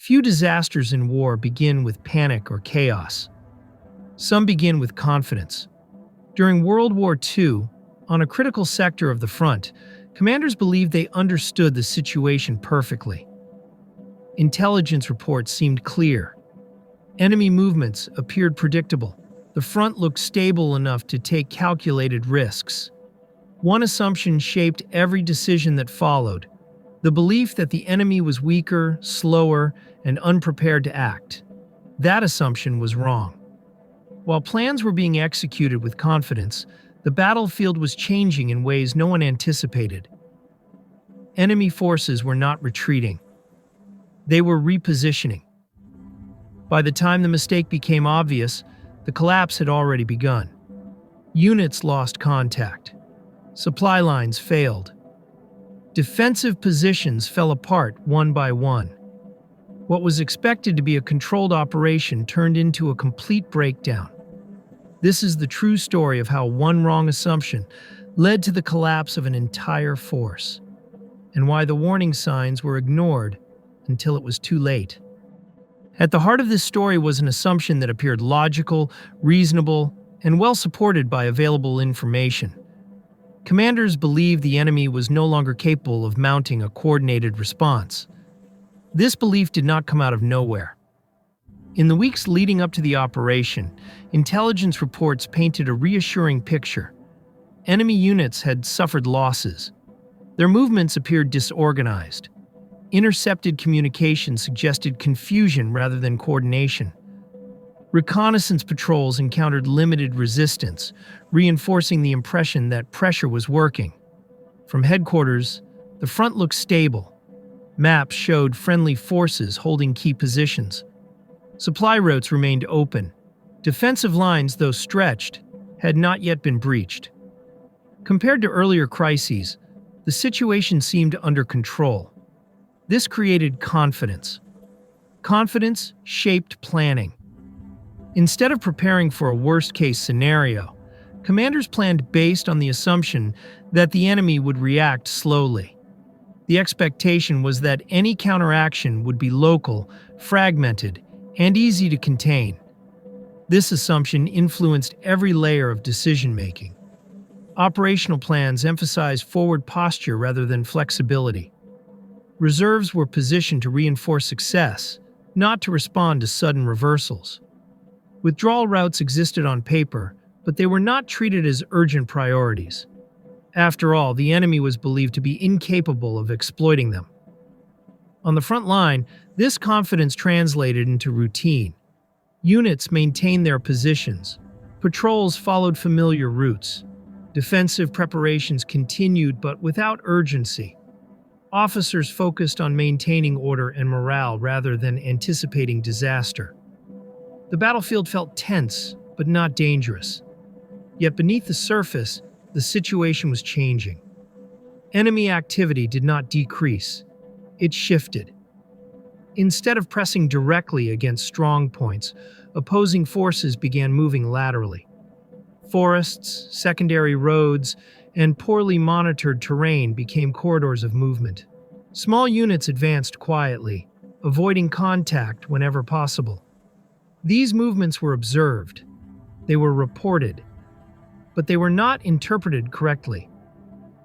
Few disasters in war begin with panic or chaos. Some begin with confidence. During World War II, on a critical sector of the front, commanders believed they understood the situation perfectly. Intelligence reports seemed clear. Enemy movements appeared predictable. The front looked stable enough to take calculated risks. One assumption shaped every decision that followed: the belief that the enemy was weaker, slower, and unprepared to act. That assumption was wrong. While plans were being executed with confidence, the battlefield was changing in ways no one anticipated. Enemy forces were not retreating. They were repositioning. By the time the mistake became obvious, the collapse had already begun. Units lost contact. Supply lines failed. Defensive positions fell apart one by one. What was expected to be a controlled operation turned into a complete breakdown. This is the true story of how one wrong assumption led to the collapse of an entire force, and why the warning signs were ignored until it was too late. At the heart of this story was an assumption that appeared logical, reasonable, and well supported by available information. Commanders believed the enemy was no longer capable of mounting a coordinated response. This belief did not come out of nowhere. In the weeks leading up to the operation, intelligence reports painted a reassuring picture. Enemy units had suffered losses. Their movements appeared disorganized. Intercepted communication suggested confusion rather than coordination. Reconnaissance patrols encountered limited resistance, reinforcing the impression that pressure was working. From headquarters, the front looked stable. Maps showed friendly forces holding key positions. Supply routes remained open. Defensive lines, though stretched, had not yet been breached. Compared to earlier crises, the situation seemed under control. This created confidence. Confidence shaped planning. Instead of preparing for a worst-case scenario, commanders planned based on the assumption that the enemy would react slowly. The expectation was that any counteraction would be local, fragmented, and easy to contain. This assumption influenced every layer of decision-making. Operational plans emphasized forward posture rather than flexibility. Reserves were positioned to reinforce success, not to respond to sudden reversals. Withdrawal routes existed on paper, but they were not treated as urgent priorities. After all, the enemy was believed to be incapable of exploiting them. On the front line, this confidence translated into routine. Units maintained their positions. Patrols followed familiar routes. Defensive preparations continued, but without urgency. Officers focused on maintaining order and morale rather than anticipating disaster. The battlefield felt tense, but not dangerous. Yet beneath the surface, the situation was changing. Enemy activity did not decrease. It shifted. Instead of pressing directly against strong points, opposing forces began moving laterally. Forests, secondary roads, and poorly monitored terrain became corridors of movement. Small units advanced quietly, avoiding contact whenever possible. These movements were observed. They were reported. But they were not interpreted correctly.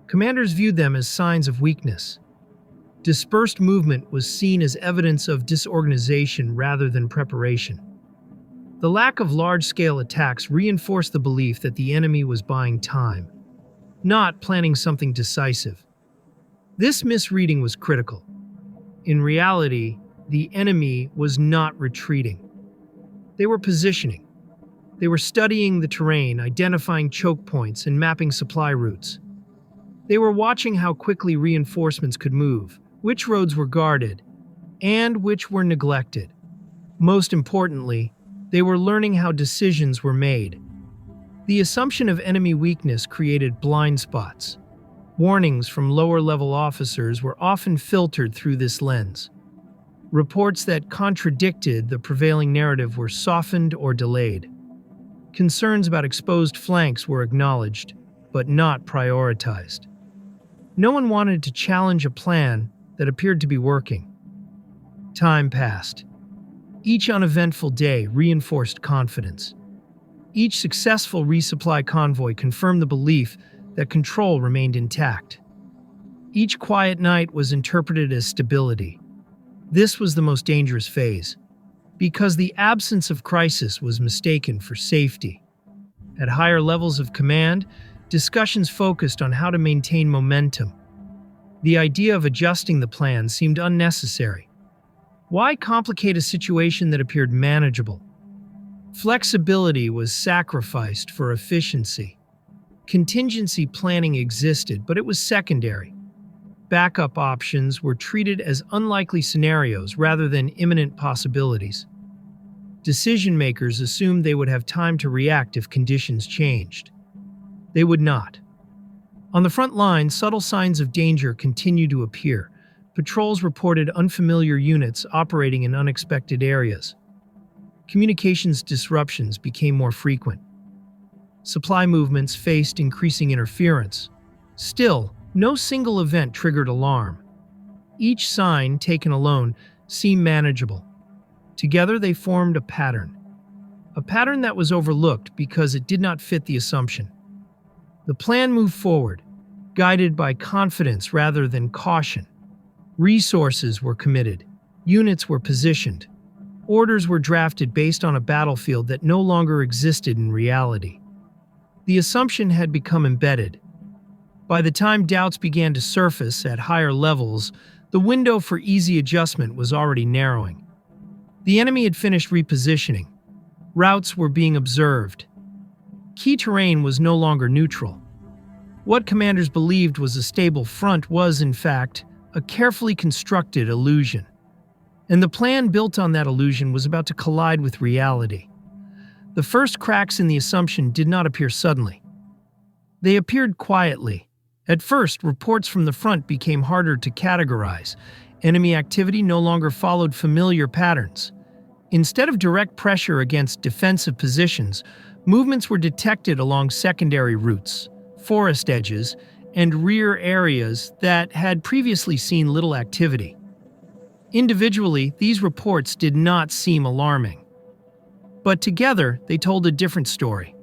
Commanders viewed them as signs of weakness. Dispersed movement was seen as evidence of disorganization rather than preparation. The lack of large-scale attacks reinforced the belief that the enemy was buying time, not planning something decisive. This misreading was critical. In reality, the enemy was not retreating. They were positioning. They were studying the terrain, identifying choke points, and mapping supply routes. They were watching how quickly reinforcements could move, which roads were guarded, and which were neglected. Most importantly, they were learning how decisions were made. The assumption of enemy weakness created blind spots. Warnings from lower-level officers were often filtered through this lens. Reports that contradicted the prevailing narrative were softened or delayed. Concerns about exposed flanks were acknowledged, but not prioritized. No one wanted to challenge a plan that appeared to be working. Time passed. Each uneventful day reinforced confidence. Each successful resupply convoy confirmed the belief that control remained intact. Each quiet night was interpreted as stability. This was the most dangerous phase, because the absence of crisis was mistaken for safety. At higher levels of command, discussions focused on how to maintain momentum. The idea of adjusting the plan seemed unnecessary. Why complicate a situation that appeared manageable? Flexibility was sacrificed for efficiency. Contingency planning existed, but it was secondary. Backup options were treated as unlikely scenarios rather than imminent possibilities. Decision-makers assumed they would have time to react if conditions changed. They would not. On the front line, subtle signs of danger continued to appear. Patrols reported unfamiliar units operating in unexpected areas. Communications disruptions became more frequent. Supply movements faced increasing interference. Still, no single event triggered alarm. Each sign, taken alone, seemed manageable. Together they formed a pattern that was overlooked because it did not fit the assumption. The plan moved forward, guided by confidence rather than caution. Resources were committed, units were positioned, orders were drafted based on a battlefield that no longer existed in reality. The assumption had become embedded. By the time doubts began to surface at higher levels, the window for easy adjustment was already narrowing. The enemy had finished repositioning. Routes were being observed. Key terrain was no longer neutral. What commanders believed was a stable front was, in fact, a carefully constructed illusion. And the plan built on that illusion was about to collide with reality. The first cracks in the assumption did not appear suddenly. They appeared quietly. At first, reports from the front became harder to categorize. Enemy activity no longer followed familiar patterns. Instead of direct pressure against defensive positions, movements were detected along secondary routes, forest edges, and rear areas that had previously seen little activity. Individually, these reports did not seem alarming. But together, they told a different story.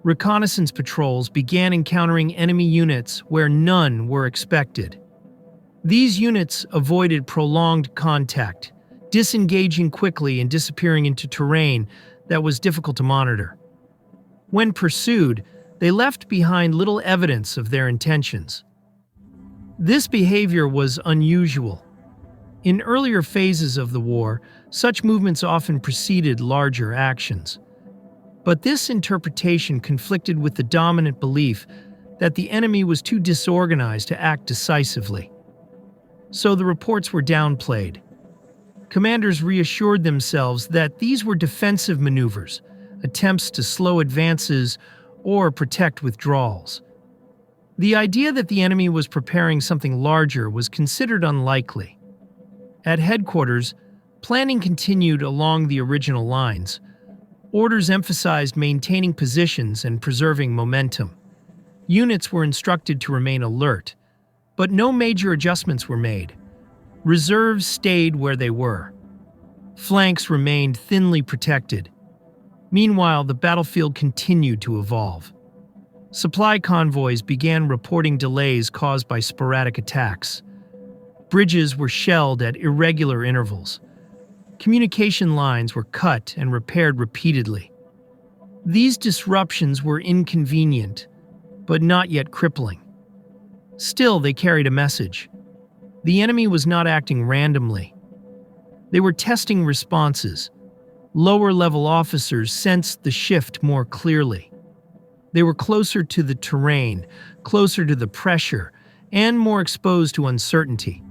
Reconnaissance patrols began encountering enemy units where none were expected. These units avoided prolonged contact, disengaging quickly and disappearing into terrain that was difficult to monitor. When pursued, they left behind little evidence of their intentions. This behavior was unusual. In earlier phases of the war, such movements often preceded larger actions. But this interpretation conflicted with the dominant belief that the enemy was too disorganized to act decisively. So the reports were downplayed. Commanders reassured themselves that these were defensive maneuvers, attempts to slow advances or protect withdrawals. The idea that the enemy was preparing something larger was considered unlikely. At headquarters, planning continued along the original lines. Orders emphasized maintaining positions and preserving momentum. Units were instructed to remain alert, but no major adjustments were made. Reserves stayed where they were. Flanks remained thinly protected. Meanwhile, the battlefield continued to evolve. Supply convoys began reporting delays caused by sporadic attacks. Bridges were shelled at irregular intervals. Communication lines were cut and repaired repeatedly. These disruptions were inconvenient, but not yet crippling. Still, they carried a message. The enemy was not acting randomly. They were testing responses. Lower-level officers sensed the shift more clearly. They were closer to the terrain, closer to the pressure, and more exposed to uncertainty.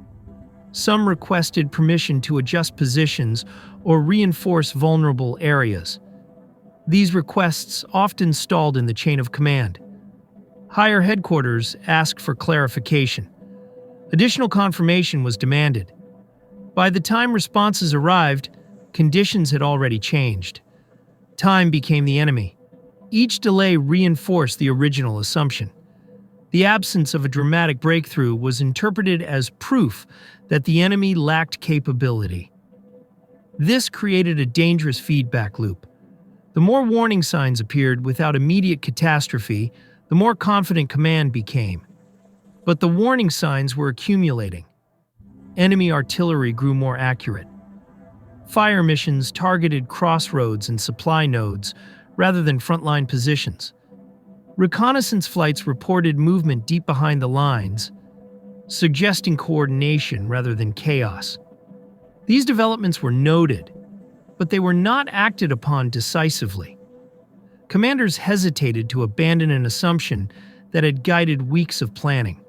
Some requested permission to adjust positions or reinforce vulnerable areas. These requests often stalled in the chain of command. Higher headquarters asked for clarification. Additional confirmation was demanded. By the time responses arrived, conditions had already changed. Time became the enemy. Each delay reinforced the original assumption. The absence of a dramatic breakthrough was interpreted as proof that the enemy lacked capability. This created a dangerous feedback loop. The more warning signs appeared without immediate catastrophe, the more confident command became. But the warning signs were accumulating. Enemy artillery grew more accurate. Fire missions targeted crossroads and supply nodes rather than frontline positions. Reconnaissance flights reported movement deep behind the lines, suggesting coordination rather than chaos. These developments were noted, but they were not acted upon decisively. Commanders hesitated to abandon an assumption that had guided weeks of planning.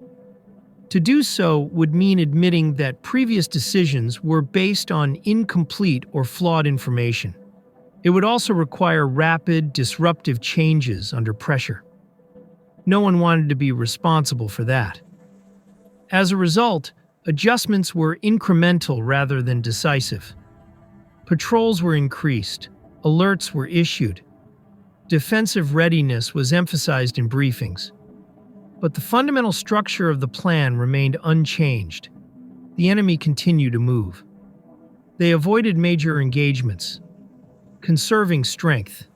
To do so would mean admitting that previous decisions were based on incomplete or flawed information. It would also require rapid, disruptive changes under pressure. No one wanted to be responsible for that. As a result, adjustments were incremental rather than decisive. Patrols were increased, alerts were issued. Defensive readiness was emphasized in briefings. But the fundamental structure of the plan remained unchanged. The enemy continued to move. They avoided major engagements, conserving strength.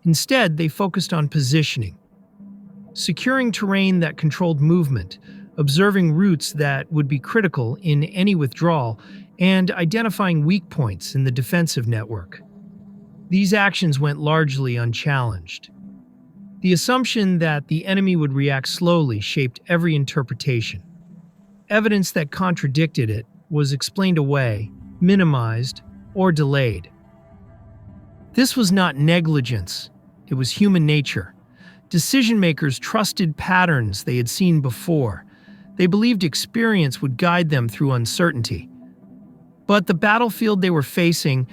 Instead, they focused on positioning, securing terrain that controlled movement, observing routes that would be critical in any withdrawal, and identifying weak points in the defensive network. These actions went largely unchallenged. The assumption that the enemy would react slowly shaped every interpretation. Evidence that contradicted it was explained away, minimized, or delayed. This was not negligence, it was human nature. Decision-makers trusted patterns they had seen before. They believed experience would guide them through uncertainty. But the battlefield they were facing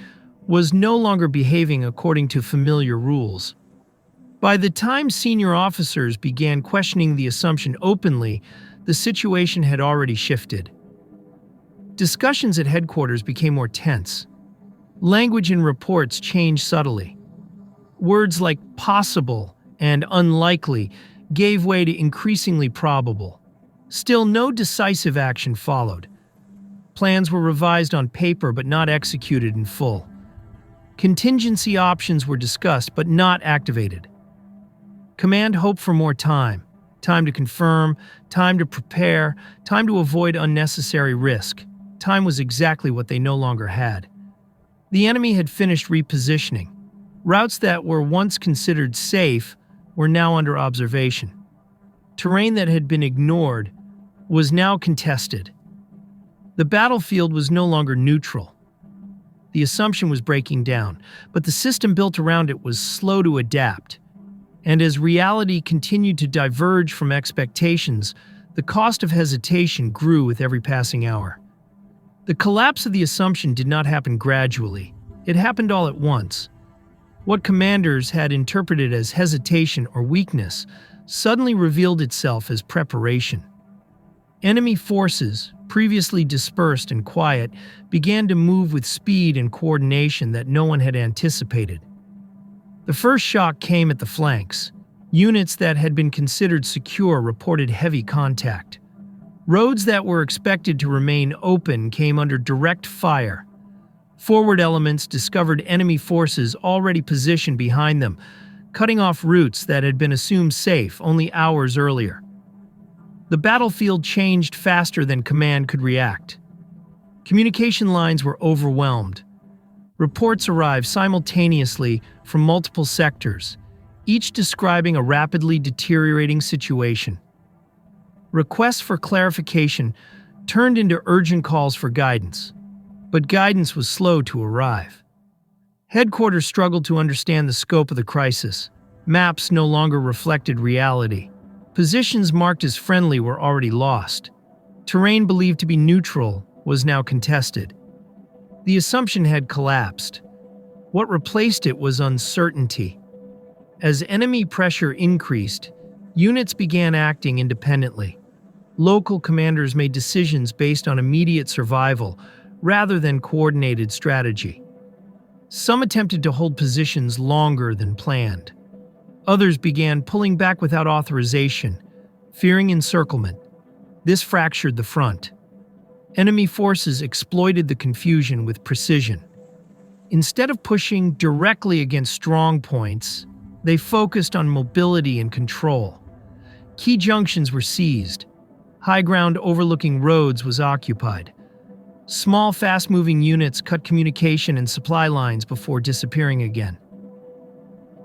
was no longer behaving according to familiar rules. By the time senior officers began questioning the assumption openly, the situation had already shifted. Discussions at headquarters became more tense. Language in reports changed subtly. Words like possible and unlikely gave way to increasingly probable. Still, no decisive action followed. Plans were revised on paper but not executed in full. Contingency options were discussed but not activated. Command hoped for more time. Time to confirm, time to prepare, time to avoid unnecessary risk. Time was exactly what they no longer had. The enemy had finished repositioning. Routes that were once considered safe were now under observation. Terrain that had been ignored was now contested. The battlefield was no longer neutral. The assumption was breaking down, but the system built around it was slow to adapt. And as reality continued to diverge from expectations, the cost of hesitation grew with every passing hour. The collapse of the assumption did not happen gradually. It happened all at once. What commanders had interpreted as hesitation or weakness suddenly revealed itself as preparation. Enemy forces, previously dispersed and quiet, began to move with speed and coordination that no one had anticipated. The first shock came at the flanks. Units that had been considered secure reported heavy contact. Roads that were expected to remain open came under direct fire. Forward elements discovered enemy forces already positioned behind them, cutting off routes that had been assumed safe only hours earlier. The battlefield changed faster than command could react. Communication lines were overwhelmed. Reports arrived simultaneously from multiple sectors, each describing a rapidly deteriorating situation. Requests for clarification turned into urgent calls for guidance, but guidance was slow to arrive. Headquarters struggled to understand the scope of the crisis. Maps no longer reflected reality. Positions marked as friendly were already lost. Terrain believed to be neutral was now contested. The assumption had collapsed. What replaced it was uncertainty. As enemy pressure increased, units began acting independently. Local commanders made decisions based on immediate survival rather than coordinated strategy. Some attempted to hold positions longer than planned. Others began pulling back without authorization, fearing encirclement. This fractured the front. Enemy forces exploited the confusion with precision. Instead of pushing directly against strong points, they focused on mobility and control. Key junctions were seized. High ground overlooking roads was occupied. Small, fast-moving units cut communication and supply lines before disappearing again.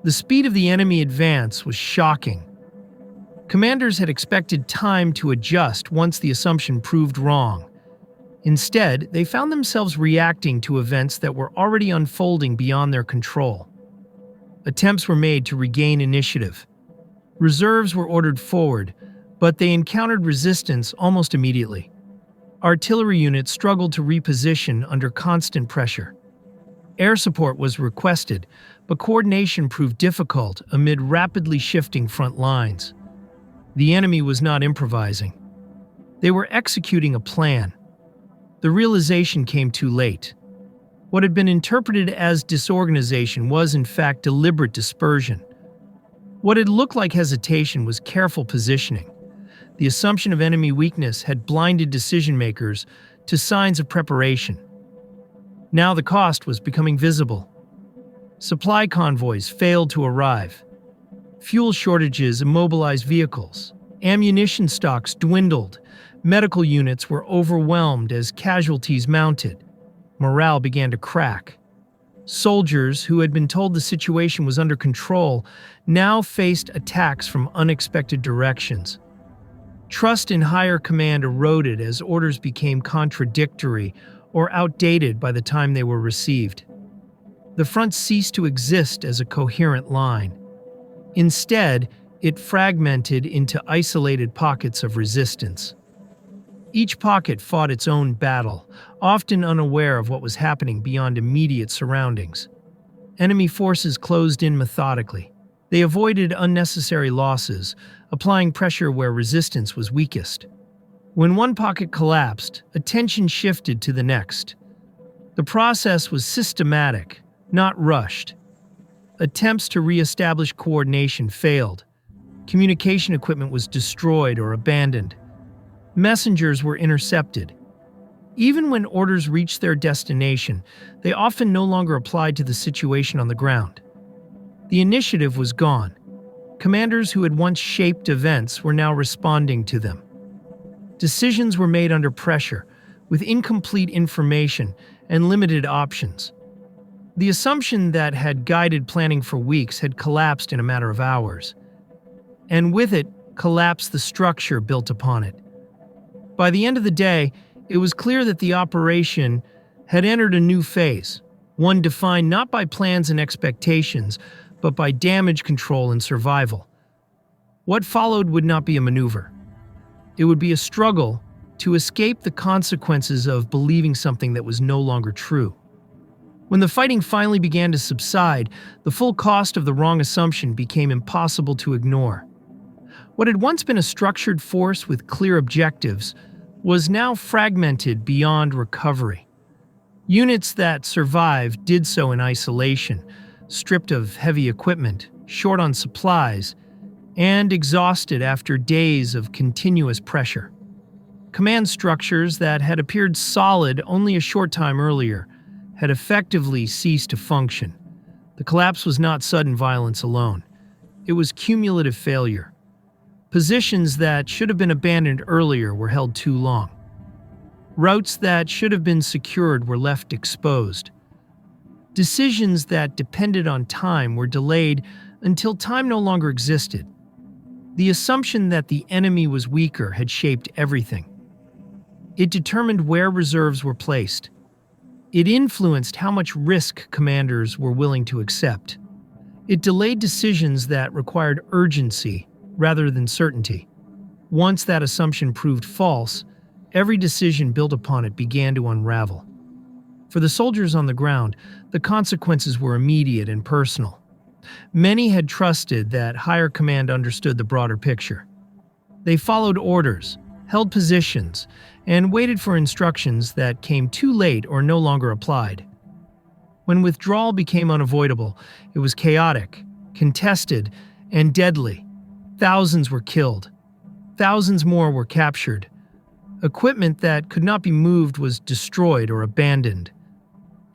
The speed of the enemy advance was shocking. Commanders had expected time to adjust once the assumption proved wrong. Instead, they found themselves reacting to events that were already unfolding beyond their control. Attempts were made to regain initiative. Reserves were ordered forward, but they encountered resistance almost immediately. Artillery units struggled to reposition under constant pressure. Air support was requested, but coordination proved difficult amid rapidly shifting front lines. The enemy was not improvising. They were executing a plan. The realization came too late. What had been interpreted as disorganization was, in fact, deliberate dispersion. What had looked like hesitation was careful positioning. The assumption of enemy weakness had blinded decision-makers to signs of preparation. Now the cost was becoming visible. Supply convoys failed to arrive. Fuel shortages immobilized vehicles. Ammunition stocks dwindled. Medical units were overwhelmed as casualties mounted. Morale began to crack. Soldiers, who had been told the situation was under control, now faced attacks from unexpected directions. Trust in higher command eroded as orders became contradictory or outdated by the time they were received. The front ceased to exist as a coherent line. Instead, it fragmented into isolated pockets of resistance. Each pocket fought its own battle, often unaware of what was happening beyond immediate surroundings. Enemy forces closed in methodically. They avoided unnecessary losses, applying pressure where resistance was weakest. When one pocket collapsed, attention shifted to the next. The process was systematic, not rushed. Attempts to re-establish coordination failed. Communication equipment was destroyed or abandoned. Messengers were intercepted. Even when orders reached their destination, they often no longer applied to the situation on the ground. The initiative was gone. Commanders who had once shaped events were now responding to them. Decisions were made under pressure, with incomplete information and limited options. The assumption that had guided planning for weeks had collapsed in a matter of hours. And with it, collapsed the structure built upon it. By the end of the day, it was clear that the operation had entered a new phase, one defined not by plans and expectations, but by damage control and survival. What followed would not be a maneuver. It would be a struggle to escape the consequences of believing something that was no longer true. When the fighting finally began to subside, the full cost of the wrong assumption became impossible to ignore. What had once been a structured force with clear objectives was now fragmented beyond recovery. Units that survived did so in isolation, stripped of heavy equipment, short on supplies, and exhausted after days of continuous pressure. Command structures that had appeared solid only a short time earlier had effectively ceased to function. The collapse was not sudden violence alone. It was cumulative failure. Positions that should have been abandoned earlier were held too long. Routes that should have been secured were left exposed. Decisions that depended on time were delayed until time no longer existed. The assumption that the enemy was weaker had shaped everything. It determined where reserves were placed. It influenced how much risk commanders were willing to accept. It delayed decisions that required urgency rather than certainty. Once that assumption proved false, every decision built upon it began to unravel. For the soldiers on the ground, the consequences were immediate and personal. Many had trusted that higher command understood the broader picture. They followed orders, held positions, and waited for instructions that came too late or no longer applied. When withdrawal became unavoidable, it was chaotic, contested, and deadly. Thousands were killed. Thousands more were captured. Equipment that could not be moved was destroyed or abandoned.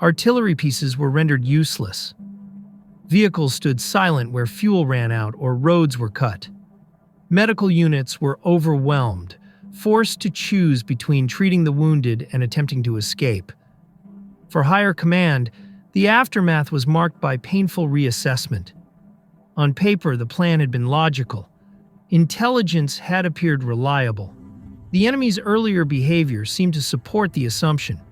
Artillery pieces were rendered useless. Vehicles stood silent where fuel ran out or roads were cut. Medical units were overwhelmed, forced to choose between treating the wounded and attempting to escape. For higher command, the aftermath was marked by painful reassessment. On paper, the plan had been logical. Intelligence had appeared reliable. The enemy's earlier behavior seemed to support the assumption.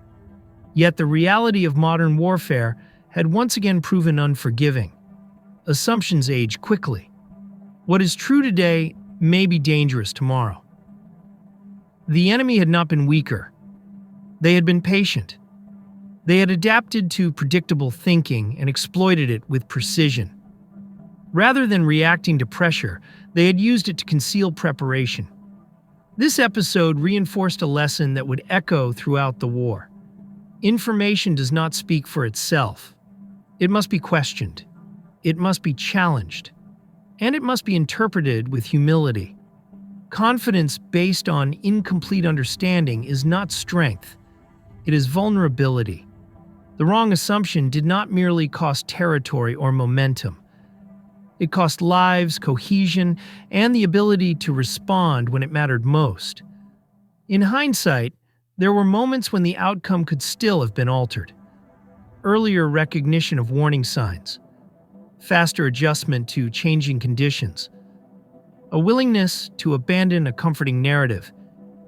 Yet the reality of modern warfare had once again proven unforgiving. Assumptions age quickly. What is true today may be dangerous tomorrow. The enemy had not been weaker. They had been patient. They had adapted to predictable thinking and exploited it with precision. Rather than reacting to pressure, they had used it to conceal preparation. This episode reinforced a lesson that would echo throughout the war. Information does not speak for itself. It must be questioned. It must be challenged. And it must be interpreted with humility. Confidence based on incomplete understanding is not strength. It is vulnerability. The wrong assumption did not merely cost territory or momentum. It cost lives, cohesion, and the ability to respond when it mattered most. In hindsight, there were moments when the outcome could still have been altered. Earlier recognition of warning signs, faster adjustment to changing conditions, a willingness to abandon a comforting narrative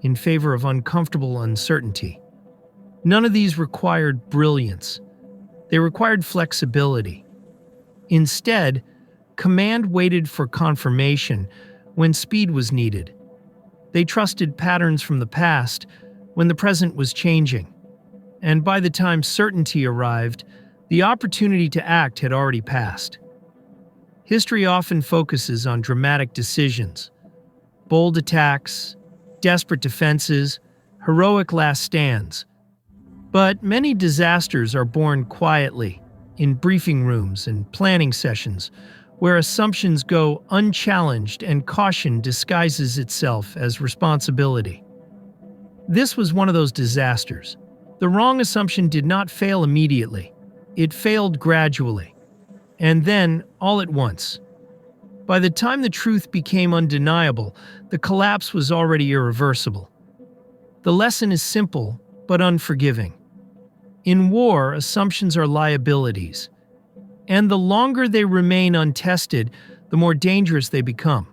in favor of uncomfortable uncertainty. None of these required brilliance. They required flexibility. Instead, command waited for confirmation when speed was needed. They trusted patterns from the past when the present was changing. And by the time certainty arrived, the opportunity to act had already passed. History often focuses on dramatic decisions, bold attacks, desperate defenses, heroic last stands. But many disasters are born quietly, in briefing rooms and planning sessions, where assumptions go unchallenged and caution disguises itself as responsibility. This was one of those disasters. The wrong assumption did not fail immediately. It failed gradually. And then, all at once. By the time the truth became undeniable, the collapse was already irreversible. The lesson is simple, but unforgiving. In war, assumptions are liabilities. And the longer they remain untested, the more dangerous they become.